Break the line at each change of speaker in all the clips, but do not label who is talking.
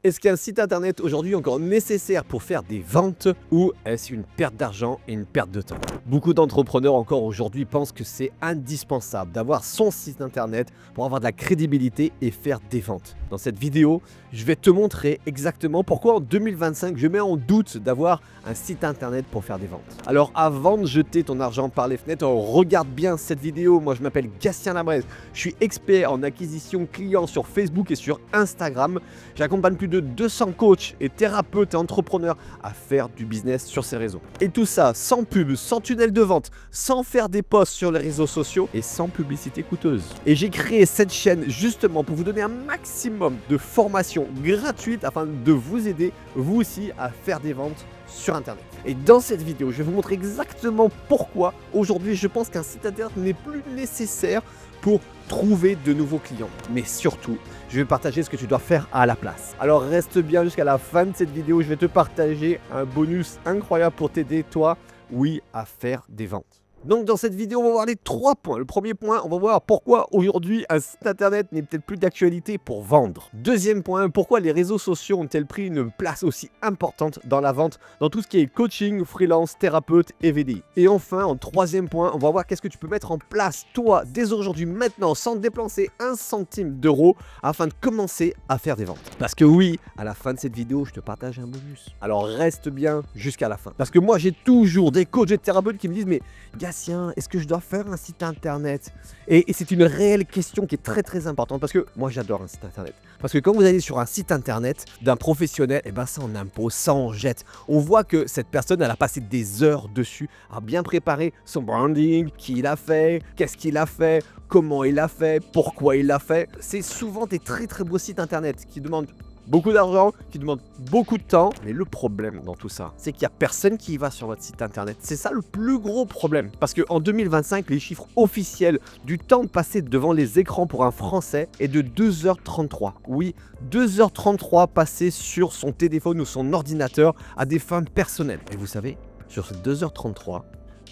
est-ce qu'un site internet aujourd'hui est encore nécessaire pour faire des ventes ou est-ce une perte d'argent et une perte de temps? Beaucoup d'entrepreneurs encore aujourd'hui pensent que c'est indispensable d'avoir son site internet pour avoir de la crédibilité et faire des ventes. Dans cette vidéo, je vais te montrer exactement pourquoi en 2025, je mets en doute d'avoir un site internet pour faire des ventes. Alors avant de jeter ton argent par les fenêtres, regarde bien cette vidéo. Moi, je m'appelle Gatien Labrèze. Je suis expert en acquisition client sur Facebook et sur Instagram. J'accompagne plus de 200 coachs et thérapeutes et entrepreneurs à faire du business sur ces réseaux. Et tout ça sans pub, sans tunnel de vente, sans faire des posts sur les réseaux sociaux et sans publicité coûteuse. Et j'ai créé cette chaîne justement pour vous donner un maximum de formations gratuites afin de vous aider, vous aussi, à faire des ventes sur Internet. Et dans cette vidéo, je vais vous montrer exactement pourquoi aujourd'hui je pense qu'un site Internet n'est plus nécessaire pour trouver de nouveaux clients. Mais surtout, je vais partager ce que tu dois faire à la place. Alors reste bien jusqu'à la fin de cette vidéo, je vais te partager un bonus incroyable pour t'aider, toi, oui, à faire des ventes. Donc dans cette vidéo, on va voir les 3 points. Le premier point, on va voir pourquoi aujourd'hui un site internet n'est peut-être plus d'actualité pour vendre. Deuxième point, pourquoi les réseaux sociaux ont-elles pris une place aussi importante dans la vente, dans tout ce qui est coaching, freelance, thérapeute et VDI. Et enfin, en troisième point, on va voir qu'est-ce que tu peux mettre en place, toi, dès aujourd'hui, maintenant, sans dépenser un centime d'euro, afin de commencer à faire des ventes. Parce que oui, à la fin de cette vidéo, je te partage un bonus. Alors reste bien jusqu'à la fin. Parce que moi, j'ai toujours des coachs et thérapeutes qui me disent, mais Gatien, est-ce que je dois faire un site internet? Et c'est une réelle question qui est très très importante parce que moi j'adore un site internet. Parce que quand vous allez sur un site internet d'un professionnel, et ben ça en impose, ça en jette. On voit que cette personne, elle a passé des heures dessus à bien préparer son branding, qui il a fait, qu'est-ce qu'il a fait, comment il l'a fait, pourquoi il l'a fait. C'est souvent des très très beaux sites internet qui demandent beaucoup d'argent, qui demande beaucoup de temps. Mais le problème dans tout ça, c'est qu'il n'y a personne qui y va sur votre site internet. C'est ça le plus gros problème. Parce qu'en 2025, les chiffres officiels du temps passé devant les écrans pour un Français est de 2h33. Oui, 2h33 passées sur son téléphone ou son ordinateur à des fins personnelles. Et vous savez, sur ces 2h33,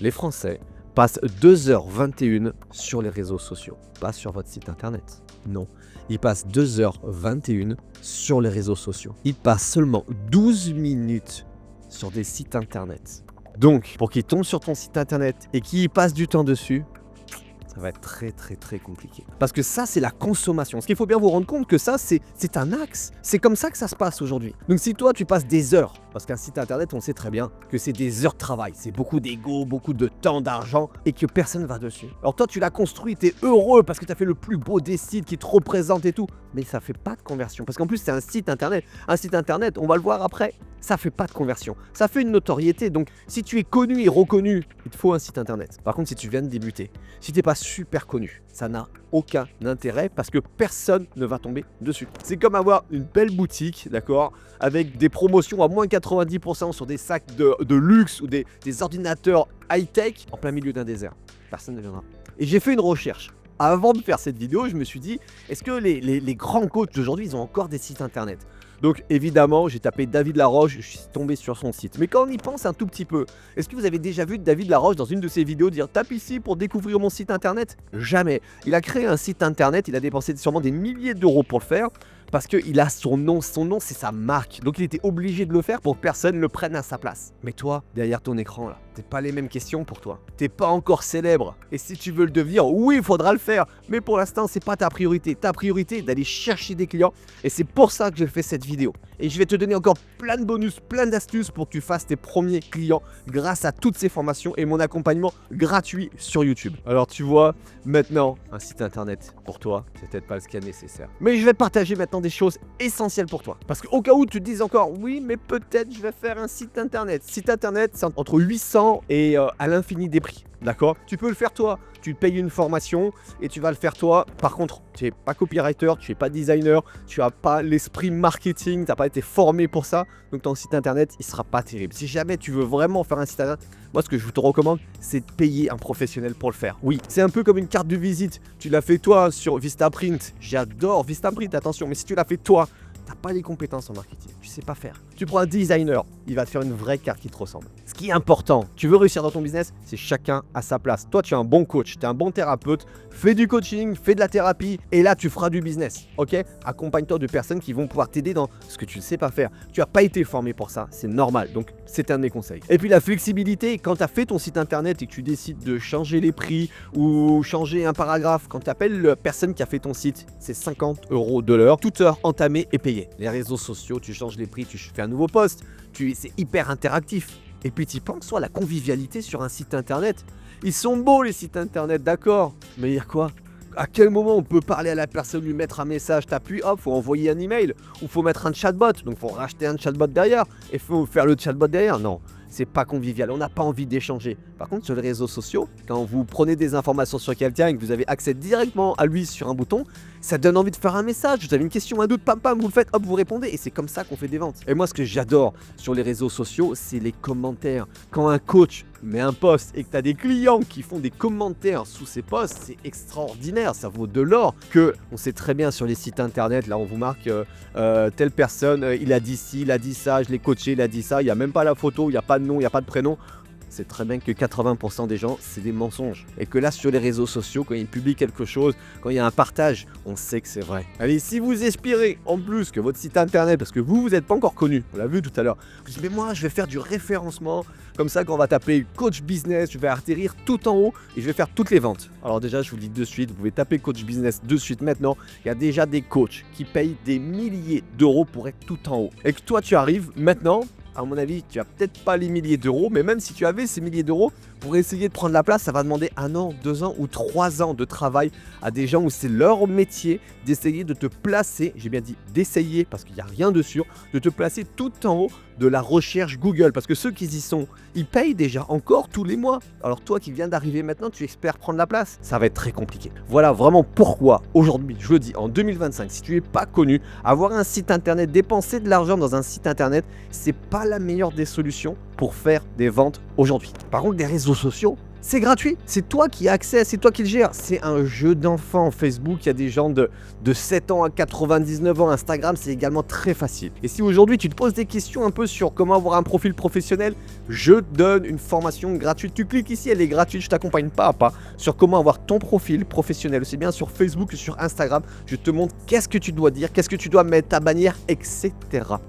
les Français passent 2h21 sur les réseaux sociaux. Pas sur votre site internet. Non. Ils passent 2h21 sur les réseaux sociaux. Ils passent seulement 12 minutes sur des sites internet. Donc, pour qu'ils tombent sur ton site internet et qu'ils passent du temps dessus, ça va être très très très compliqué. Parce que ça, c'est la consommation. Ce qu'il faut bien vous rendre compte que ça, c'est un axe. C'est comme ça que ça se passe aujourd'hui. Donc si toi, tu passes des heures, parce qu'un site internet, on sait très bien que c'est des heures de travail. C'est beaucoup d'ego, beaucoup de temps, d'argent et que personne ne va dessus. Alors toi, tu l'as construit, tu es heureux parce que tu as fait le plus beau des sites qui te représente et tout. Mais ça fait pas de conversion. Parce qu'en plus, c'est un site internet. Un site internet, on va le voir après, ça fait pas de conversion. Ça fait une notoriété. Donc si tu es connu et reconnu, il te faut un site internet. Par contre, si tu viens de débuter, si tu n'es pas super connu, ça n'a aucun intérêt parce que personne ne va tomber dessus. C'est comme avoir une belle boutique, d'accord, avec des promotions à moins 90% sur des sacs de luxe ou des ordinateurs high-tech en plein milieu d'un désert. Personne ne viendra. Et j'ai fait une recherche. Avant de faire cette vidéo, je me suis dit, est-ce que les grands coachs d'aujourd'hui, ils ont encore des sites internet? Donc évidemment, j'ai tapé David Laroche, je suis tombé sur son site. Mais quand on y pense un tout petit peu, est-ce que vous avez déjà vu David Laroche dans une de ses vidéos dire « Tape ici pour découvrir mon site internet ?» Jamais. Il a créé un site internet, il a dépensé sûrement des milliers d'euros pour le faire. Parce qu'il a son nom c'est sa marque. Donc il était obligé de le faire pour que personne ne le prenne à sa place. Mais toi, derrière ton écran là, c'est pas les mêmes questions pour toi. T'es pas encore célèbre. Et si tu veux le devenir, oui, il faudra le faire. Mais pour l'instant, c'est pas ta priorité. Ta priorité est d'aller chercher des clients. Et c'est pour ça que je fais cette vidéo. Et je vais te donner encore plein de bonus, plein d'astuces pour que tu fasses tes premiers clients grâce à toutes ces formations et mon accompagnement gratuit sur YouTube. Alors tu vois, maintenant, un site internet pour toi, c'est peut-être pas ce qu'il y a nécessaire. Mais je vais te partager maintenant des choses essentielles pour toi. Parce qu'au cas où tu te dises encore, oui, mais peut-être je vais faire un site internet. Site internet, c'est entre 800 et à l'infini des prix. D'accord? Tu peux le faire toi. Tu payes une formation et tu vas le faire toi. Par contre, tu n'es pas copywriter, tu n'es pas designer, tu n'as pas l'esprit marketing, tu n'as pas été formé pour ça. Donc ton site internet, il ne sera pas terrible. Si jamais tu veux vraiment faire un site internet, moi ce que je te recommande, c'est de payer un professionnel pour le faire. Oui, c'est un peu comme une carte de visite. Tu l'as fait toi sur Vistaprint. J'adore Vistaprint, attention. Mais si tu l'as fait toi, tu n'as pas les compétences en marketing. tu sais pas faire. Tu prends un designer, il va te faire une vraie carte qui te ressemble. Ce qui est important, tu veux réussir dans ton business, c'est chacun à sa place. Toi, tu es un bon coach, tu es un bon thérapeute, fais du coaching, fais de la thérapie et là, tu feras du business. Ok? Accompagne-toi de personnes qui vont pouvoir t'aider dans ce que tu ne sais pas faire. Tu n'as pas été formé pour ça, c'est normal. Donc, c'est un de mes conseils. Et puis, la flexibilité, quand tu as fait ton site internet et que tu décides de changer les prix ou changer un paragraphe, quand tu appelles la personne qui a fait ton site, c'est 50 € de l'heure, toute heure entamée et payée. Les réseaux sociaux, tu changes les prix, tu fais un nouveau post, c'est hyper interactif. Et puis tu penses, soit la convivialité sur un site internet. Ils sont beaux les sites internet, d'accord. Mais il y a quoi? À quel moment on peut parler à la personne, lui mettre un message, t'appuies, hop, faut envoyer un email, ou faut mettre un chatbot, donc faut racheter un chatbot derrière, et faut faire le chatbot derrière. Non, c'est pas convivial, on n'a pas envie d'échanger. Par contre, sur les réseaux sociaux, quand vous prenez des informations sur quelqu'un et que vous avez accès directement à lui sur un bouton, ça donne envie de faire un message. Vous avez une question, un doute, pam pam, vous le faites, hop, vous répondez. Et c'est comme ça qu'on fait des ventes. Et moi, ce que j'adore sur les réseaux sociaux, c'est les commentaires. Quand un coach met un post et que tu as des clients qui font des commentaires sous ces posts, c'est extraordinaire. Ça vaut de l'or. Que on sait très bien sur les sites internet, là, on vous marque telle personne, il a dit ci, il a dit ça, je l'ai coaché, il a dit ça. Il n'y a même pas la photo, il n'y a pas de nom, il n'y a pas de prénom. C'est très bien que 80% des gens, c'est des mensonges. Et que là, sur les réseaux sociaux, quand ils publient quelque chose, quand il y a un partage, on sait que c'est vrai. Allez, si vous aspirez en plus que votre site internet, parce que vous n'êtes pas encore connu, on l'a vu tout à l'heure, vous dites, mais moi, je vais faire du référencement, comme ça, quand on va taper coach business, je vais atterrir tout en haut et je vais faire toutes les ventes. Alors déjà, je vous le dis de suite, vous pouvez taper coach business de suite maintenant. Il y a déjà des coachs qui payent des milliers d'euros pour être tout en haut. Et que toi, tu arrives maintenant, à mon avis, tu as peut-être pas les milliers d'euros, mais même si tu avais ces milliers d'euros, pour essayer de prendre la place, ça va demander 1 an, 2 ans ou 3 ans de travail à des gens où c'est leur métier d'essayer de te placer, j'ai bien dit d'essayer parce qu'il n'y a rien de sûr, de te placer tout en haut de la recherche Google. Parce que ceux qui y sont, ils payent déjà encore tous les mois. Alors toi qui viens d'arriver maintenant, tu espères prendre la place, ça va être très compliqué. Voilà vraiment pourquoi aujourd'hui, je le dis, en 2025, si tu n'es pas connu, avoir un site internet, dépenser de l'argent dans un site internet, c'est pas la meilleure des solutions pour faire des ventes aujourd'hui. Par contre, les réseaux sociaux, c'est gratuit, c'est toi qui as accès, c'est toi qui le gères. C'est un jeu d'enfant. Facebook, il y a des gens de 7 ans à 99 ans. Instagram, c'est également très facile. Et si aujourd'hui tu te poses des questions un peu sur comment avoir un profil professionnel, je donne une formation gratuite. Tu cliques ici, elle est gratuite, je t'accompagne pas à pas sur comment avoir ton profil professionnel. C'est bien sur Facebook, sur Instagram. Je te montre qu'est-ce que tu dois dire, qu'est-ce que tu dois mettre ta bannière, etc.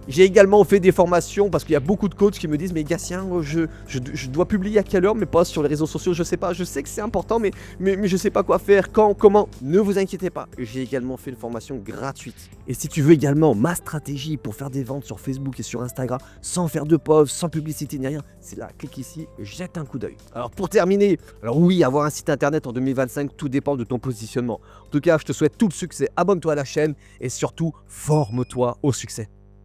J'ai également fait des formations parce qu'il y a beaucoup de coachs qui me disent, mais Gatien, je dois publier à quelle heure mes posts sur les réseaux sociaux, je sais pas, je sais que c'est important, mais je sais pas quoi faire, quand, comment. Ne vous inquiétez pas, j'ai également fait une formation gratuite. Et si tu veux également ma stratégie pour faire des ventes sur Facebook et sur Instagram, sans faire de posts, sans publicité ni rien, c'est là, clique ici, jette un coup d'œil. Alors pour terminer, alors oui, avoir un site internet en 2025, tout dépend de ton positionnement. En tout cas, je te souhaite tout le succès, abonne-toi à la chaîne et surtout, forme-toi au succès.